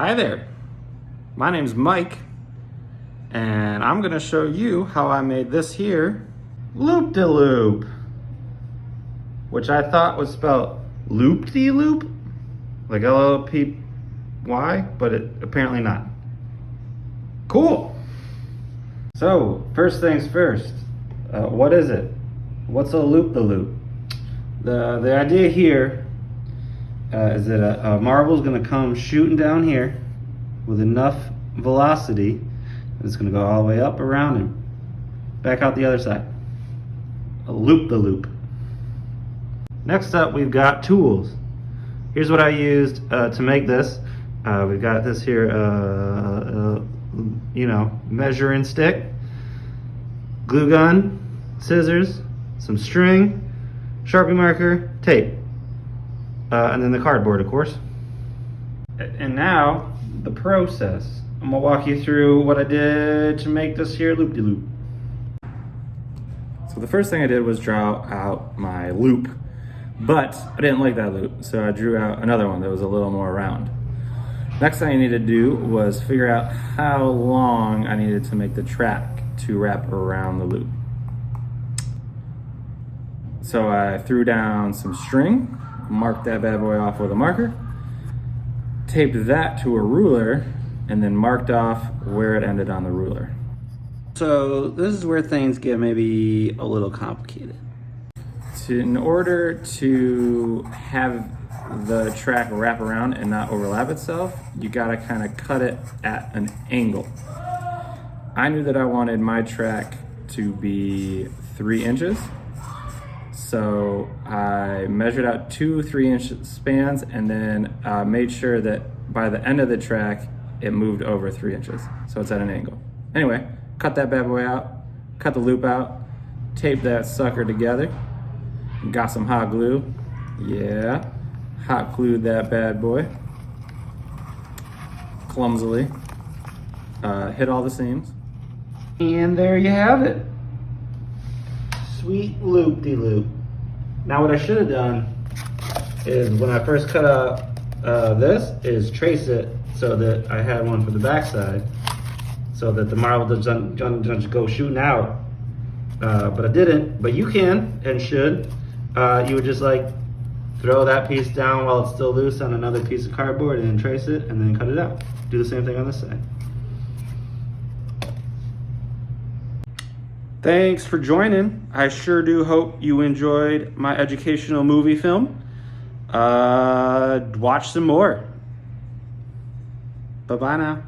Hi there, my name's Mike, and I'm gonna show you how I made this here loop-de-loop, which I thought was spelled loop-de-loop, like L-O-P-Y, but apparently not. Cool. So, first things first, what is it? What's a loop-de-loop? The idea here is that a marble is going to come shooting down here with enough velocity that it's going to go all the way up around and back out the other side. A loop-de-loop. Next up, we've got tools. Here's what I used to make this. We've got this here, measuring stick, glue gun, scissors, some string, Sharpie marker, tape, and then the cardboard, of course. And now, the process. I'm gonna walk you through what I did to make this here loop-de-loop. So the first thing I did was draw out my loop, but I didn't like that loop, so I drew out another one that was a little more round. Next thing I needed to do was figure out how long I needed to make the track to wrap around the loop. So I threw down some string, marked that bad boy off with a marker, taped that to a ruler, and then marked off where it ended on the ruler. So this is where things get maybe a little complicated. In order to have the track wrap around and not overlap itself, you gotta kind of cut it at an angle. I knew that I wanted my track to be 3 inches. So I measured out 2 3-inch spans and then made sure that by the end of the track, it moved over 3 inches. So it's at an angle. Anyway, cut that bad boy out, cut the loop out, tape that sucker together, got some hot glue. Yeah, hot glued that bad boy. Clumsily, hit all the seams. And there you have it. Sweet loop-de-loop. Now what I should have done is when I first cut out this is trace it so that I had one for the backside so that the marble doesn't go shooting out. But I didn't, but you can and should. You would just like throw that piece down while it's still loose on another piece of cardboard and then trace it and then cut it out. Do the same thing on this side. Thanks for joining. I sure do hope you enjoyed my educational movie film. Watch some more. Bye-bye now.